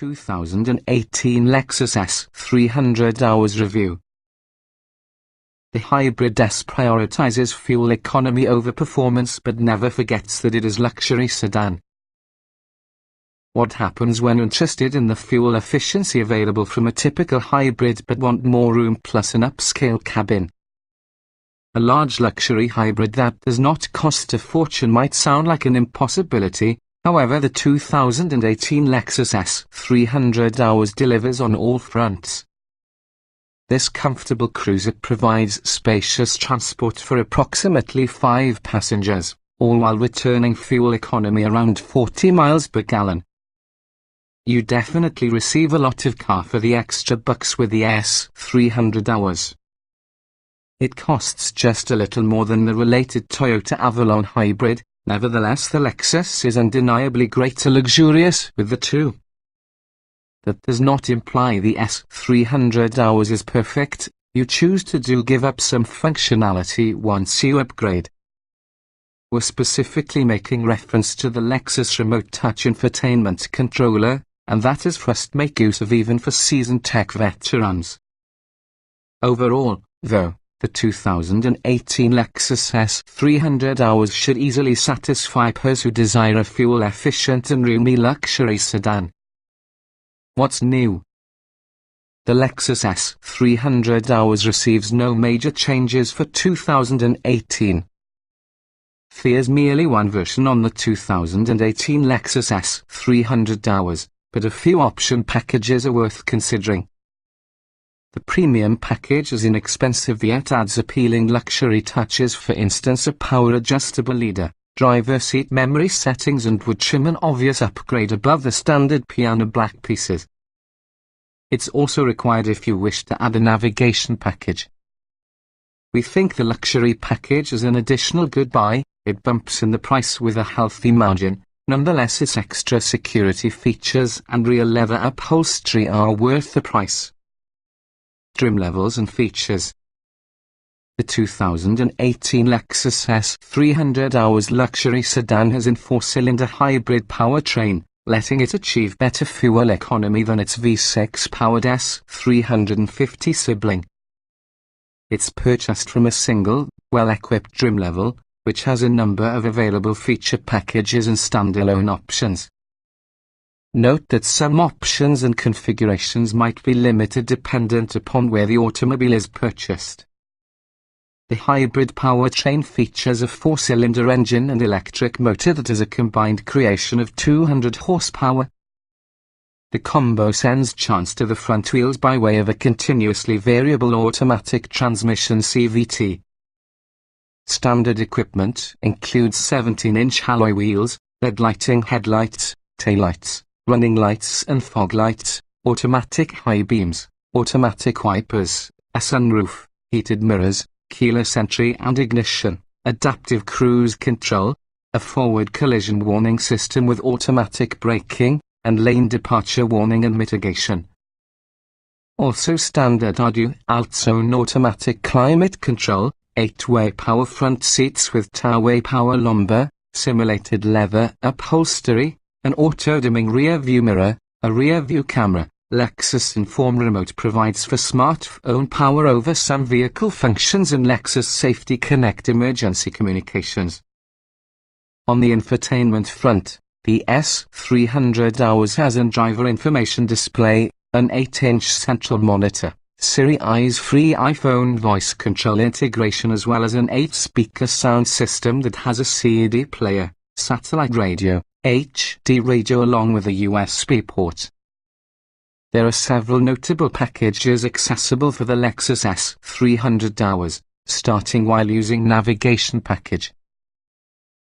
2018 Lexus ES 300 Hours Review. The Hybrid S prioritizes fuel economy over performance but never forgets that it is luxury sedan. What happens when interested in the fuel efficiency available from a typical hybrid but want more room plus an upscale cabin? A large luxury hybrid that does not cost a fortune might sound like an impossibility. However, the 2018 Lexus ES 300 Hours delivers on all fronts. This comfortable cruiser provides spacious transport for approximately 5 passengers, all while returning fuel economy around 40 miles per gallon. You definitely receive a lot of car for the extra bucks with the ES 300 Hours. It costs just a little more than the related Toyota Avalon hybrid. Nevertheless, the Lexus is undeniably greater luxurious with the two. That does not imply the ES 300 Hours is perfect. You choose to give up some functionality once you upgrade. We're specifically making reference to the Lexus Remote Touch Infotainment Controller, and that is for us to make use of even for seasoned tech veterans. Overall, though, the 2018 Lexus ES 300 Hours should easily satisfy those who desire a fuel-efficient and roomy luxury sedan. What's new? The Lexus ES 300 Hours receives no major changes for 2018. There's merely one version on the 2018 Lexus ES 300 Hours, but a few option packages are worth considering. The premium package is inexpensive yet adds appealing luxury touches, for instance a power-adjustable leader, driver seat memory settings, and wood trim, an obvious upgrade above the standard piano black pieces. It's also required if you wish to add a navigation package. We think the luxury package is an additional good buy. It bumps in the price with a healthy margin. Nonetheless, its extra security features and real leather upholstery are worth the price. Trim levels and features. The 2018 Lexus ES 300 Hours luxury sedan has a 4-cylinder hybrid powertrain, letting it achieve better fuel economy than its V6-powered ES 350 sibling. It's purchased from a single, well-equipped trim level, which has a number of available feature packages and standalone options. Note that some options and configurations might be limited dependent upon where the automobile is purchased. The hybrid powertrain features a 4-cylinder engine and electric motor that is a combined creation of 200 horsepower. The combo sends chance to the front wheels by way of a continuously variable automatic transmission CVT. Standard equipment includes 17-inch alloy wheels, LED lighting, headlights, taillights, running lights and fog lights, automatic high beams, automatic wipers, a sunroof, heated mirrors, keyless entry and ignition, adaptive cruise control, a forward collision warning system with automatic braking, and lane departure warning and mitigation. Also standard are dual-zone automatic climate control, 8-way power front seats with two-way power lumbar, simulated leather upholstery, an auto-dimming rear-view mirror, a rear-view camera. Lexus Inform Remote provides for smartphone power over some vehicle functions, and Lexus Safety Connect emergency communications. On the infotainment front, the ES 300 Hours has a driver information display, an 8-inch central monitor, Siri eyes-free iPhone voice control integration, as well as an 8-speaker sound system that has a CD player, satellite radio, HD radio along with a USB port. There are several notable packages accessible for the Lexus ES 300 Hours, starting while using navigation package.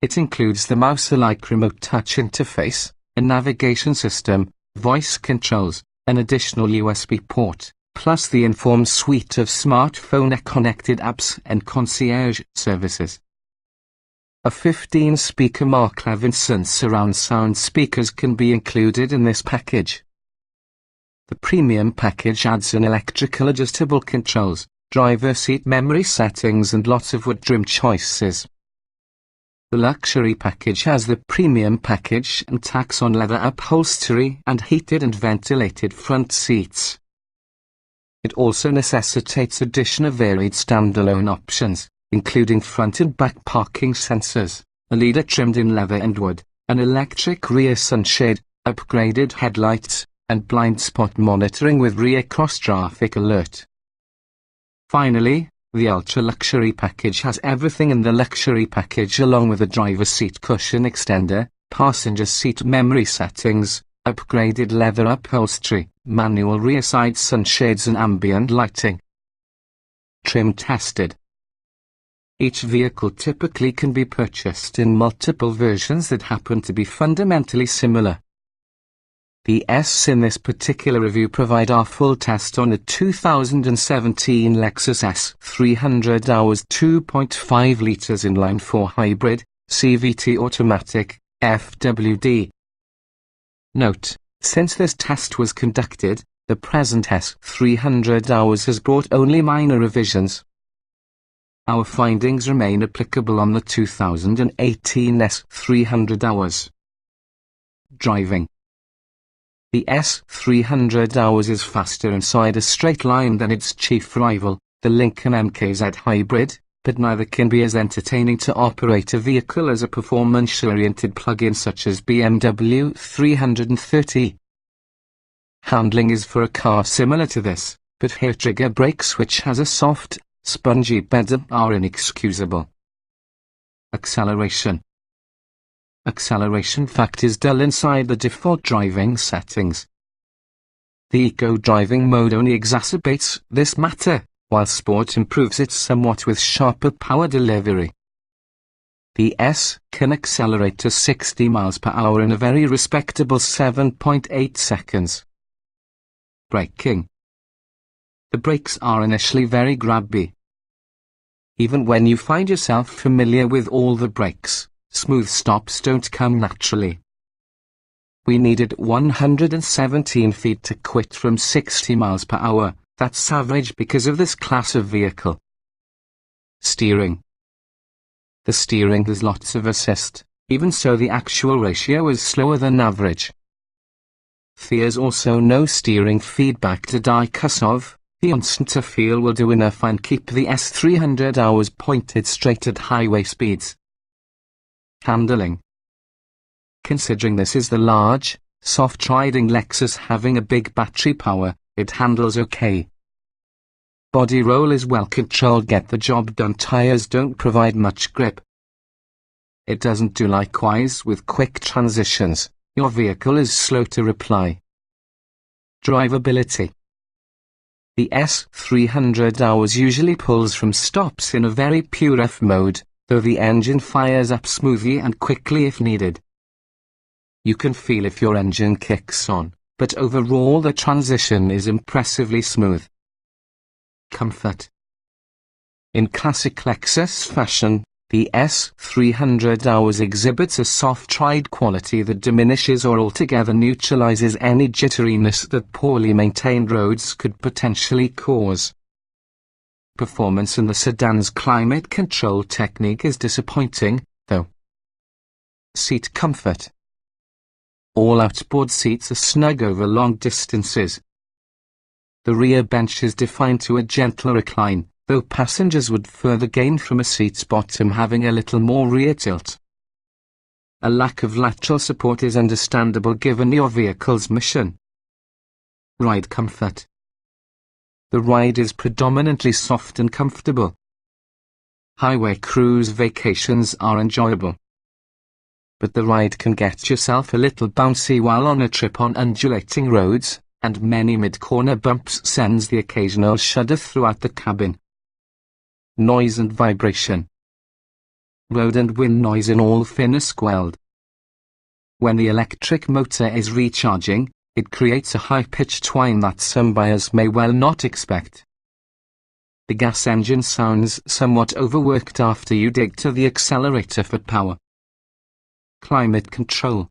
It includes the mouse-like remote touch interface, a navigation system, voice controls, an additional USB port, plus the Inform suite of smartphone-connected apps and concierge services. A 15-speaker Mark Levinson surround sound speakers can be included in this package. The premium package adds an electrical adjustable controls, driver seat memory settings, and lots of wood trim choices. The luxury package has the premium package and tax on leather upholstery and heated and ventilated front seats. It also necessitates addition of varied standalone options, including front and back parking sensors, a leader trimmed in leather and wood, an electric rear sunshade, upgraded headlights, and blind spot monitoring with rear cross-traffic alert. Finally, the ultra-luxury package has everything in the luxury package along with a driver's seat cushion extender, passenger seat memory settings, upgraded leather upholstery, manual rear side sunshades and ambient lighting. Trim tested. Each vehicle typically can be purchased in multiple versions that happen to be fundamentally similar. The S in this particular review provide our full test on a 2017 Lexus ES 300 hours 2.5 litres inline-4 hybrid, CVT automatic, FWD. Note, since this test was conducted, the present ES 300 hours has brought only minor revisions. Our findings remain applicable on the 2018 ES 300 hours. Driving. The ES 300 hours is faster inside a straight line than its chief rival, the Lincoln MKZ Hybrid, but neither can be as entertaining to operate a vehicle as a performance-oriented plug-in such as BMW 330. Handling is for a car similar to this, but hair trigger brakes which has a soft, spongy bed are inexcusable. Acceleration. Acceleration fact is dull inside the default driving settings. The Eco driving mode only exacerbates this matter, while Sport improves it somewhat with sharper power delivery. The S can accelerate to 60 miles per hour in a very respectable 7.8 seconds. Braking. The brakes are initially very grabby. Even when you find yourself familiar with all the brakes, smooth stops don't come naturally. We needed 117 feet to quit from 60 miles per hour, that's average because of this class of vehicle. Steering. The steering has lots of assist, even so the actual ratio is slower than average. There's also no steering feedback to die cuss of, the instant feel will do enough and keep the ES 300 hours pointed straight at highway speeds. Handling. Considering this is the large, soft-riding Lexus having a big battery power, it handles okay. Body roll is well controlled, get the job done. Tires don't provide much grip. It doesn't do likewise with quick transitions, your vehicle is slow to reply. Drivability. The ES 300 hours usually pulls from stops in a very pure F mode, though the engine fires up smoothly and quickly if needed. You can feel if your engine kicks on, but overall the transition is impressively smooth. Comfort. In classic Lexus fashion, the ES 300 hours exhibits a soft ride quality that diminishes or altogether neutralizes any jitteriness that poorly maintained roads could potentially cause. Performance in the sedan's climate control technique is disappointing, though. Seat comfort. All outboard seats are snug over long distances. The rear bench is defined to a gentle recline, though passengers would further gain from a seat's bottom having a little more rear tilt. A lack of lateral support is understandable given your vehicle's mission. Ride comfort. The ride is predominantly soft and comfortable. Highway cruise vacations are enjoyable. But the ride can get yourself a little bouncy while on a trip on undulating roads, and many mid-corner bumps sends the occasional shudder throughout the cabin. Noise and vibration. Road and wind noise in all finesse quelled. When the electric motor is recharging, it creates a high-pitched whine that some buyers may well not expect. The gas engine sounds somewhat overworked after you dig to the accelerator for power. Climate control.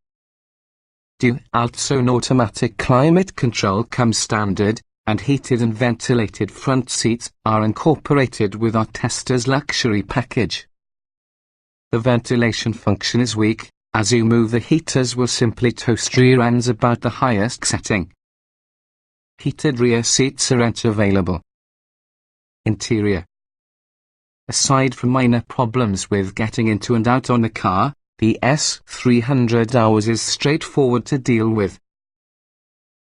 Dual-zone automatic climate control comes standard, and heated and ventilated front seats are incorporated with our tester's luxury package. The ventilation function is weak. As you move, the heaters will simply toast rear ends about the highest setting. Heated rear seats aren't available. Interior. Aside from minor problems with getting into and out on the car, the S300 is straightforward to deal with.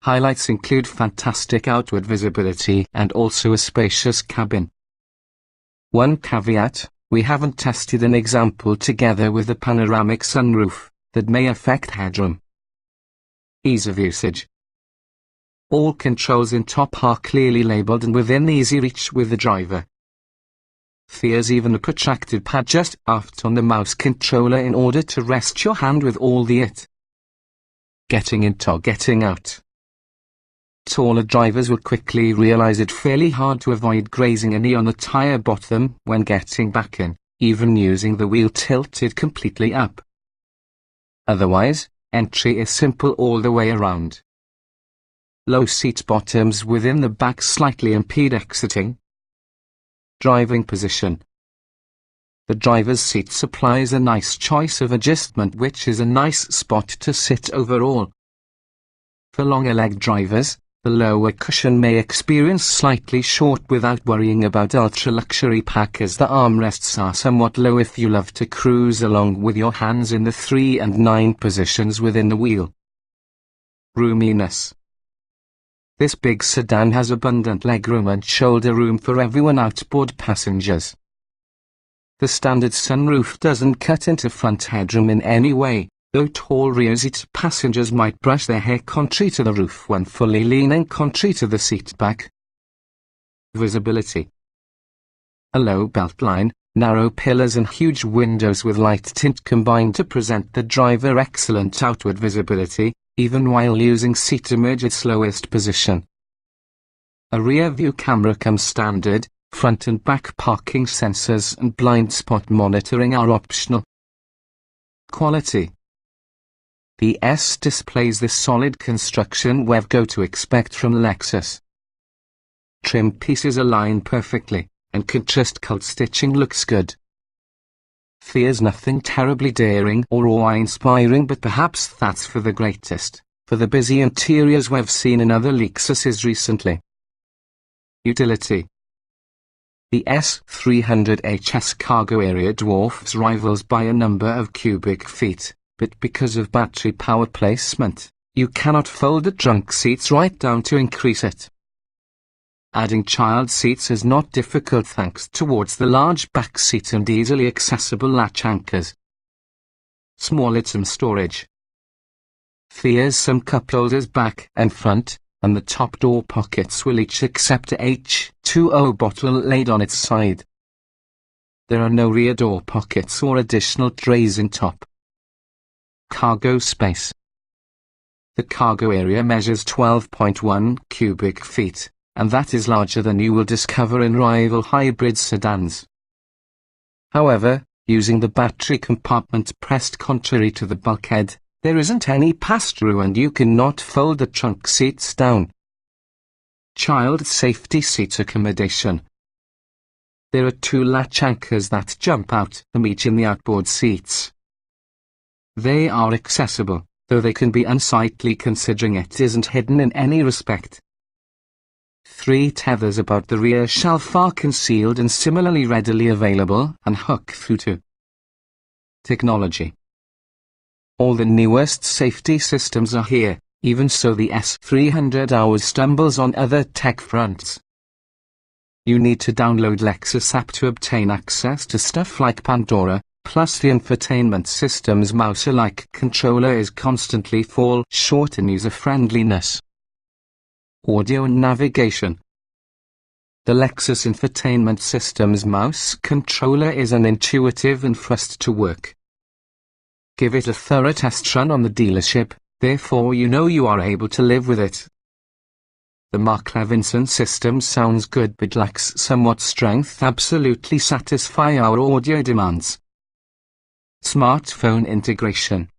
Highlights include fantastic outward visibility and also a spacious cabin. One caveat: we haven't tested an example together with a panoramic sunroof that may affect headroom. Ease of usage. All controls in top are clearly labelled and within easy reach with the driver. There's even a protracted pad just aft on the mouse controller in order to rest your hand with all the it. Getting into or getting out. Taller drivers will quickly realize it fairly hard to avoid grazing a knee on the tire bottom when getting back in, even using the wheel tilted completely up. Otherwise, entry is simple all the way around. Low seat bottoms within the back slightly impede exiting. Driving position. The driver's seat supplies a nice choice of adjustment, which is a nice spot to sit overall. For longer-legged drivers, the lower cushion may experience slightly short without worrying about ultra-luxury pack, as the armrests are somewhat low if you love to cruise along with your hands in the 3 and 9 positions within the wheel. Roominess. This big sedan has abundant legroom and shoulder room for everyone outboard passengers. The standard sunroof doesn't cut into front headroom in any way, though tall rear seat passengers might brush their hair contrary to the roof when fully leaning contrary to the seat back. Visibility. A low beltline, narrow pillars and huge windows with light tint combine to present the driver excellent outward visibility, even while using seat image its lowest position. A rear view camera comes standard. Front and back parking sensors and blind spot monitoring are optional. Quality. The S displays the solid construction we've go to expect from Lexus. Trim pieces align perfectly, and contrast cut stitching looks good. There's nothing terribly daring or awe-inspiring, but perhaps that's for the greatest, for the busy interiors we've seen in other Lexuses recently. Utility. The S300h's cargo area dwarfs rivals by a number of cubic feet, but because of battery power placement, you cannot fold the trunk seats right down to increase it. Adding child seats is not difficult thanks towards the large back seat and easily accessible latch anchors. Small item storage. There's some cup holders back and front, and the top door pockets will each accept a H2O bottle laid on its side. There are no rear door pockets or additional trays in top. Cargo space. The cargo area measures 12.1 cubic feet, and that is larger than you will discover in rival hybrid sedans. However, using the battery compartment pressed contrary to the bulkhead, there isn't any pass-through and you cannot fold the trunk seats down. Child safety seat accommodation. There are 2 latch anchors that jump out from each in the outboard seats. They are accessible, though they can be unsightly considering it isn't hidden in any respect. 3 tethers about the rear shelf are concealed and similarly readily available and hook through to. Technology. All the newest safety systems are here, even so the S300 stumbles on other tech fronts. You need to download Lexus app to obtain access to stuff like Pandora, plus the infotainment system's mouse-alike controller is constantly fall short in user-friendliness. Audio and navigation. The Lexus infotainment system's mouse controller is intuitive and fast to work. Give it a thorough test run on the dealership, therefore you know you are able to live with it. The Mark Levinson system sounds good but lacks somewhat strength absolutely satisfy our audio demands. Smartphone integration.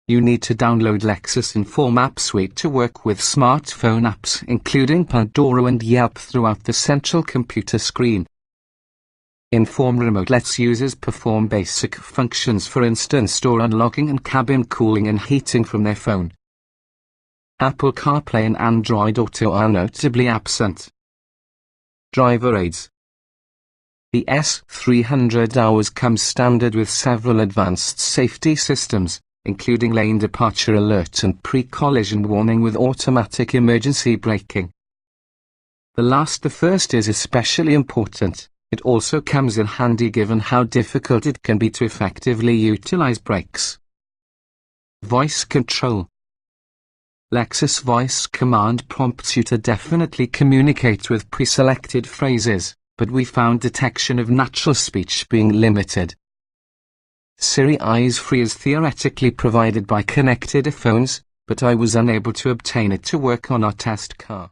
You need to download Lexus Inform app suite to work with smartphone apps including Pandora and Yelp throughout the central computer screen. Inform Remote lets users perform basic functions, for instance door unlocking and cabin cooling and heating from their phone. Apple CarPlay and Android Auto are notably absent. Driver aids. The S300 comes standard with several advanced safety systems, including lane departure alert and pre-collision warning with automatic emergency braking. The first is especially important. It also comes in handy given how difficult it can be to effectively utilize brakes. Voice control. Lexus Voice Command prompts you to definitely communicate with pre-selected phrases, but we found detection of natural speech being limited. Siri Eyes Free is theoretically provided by connected phones, but I was unable to obtain it to work on our test car.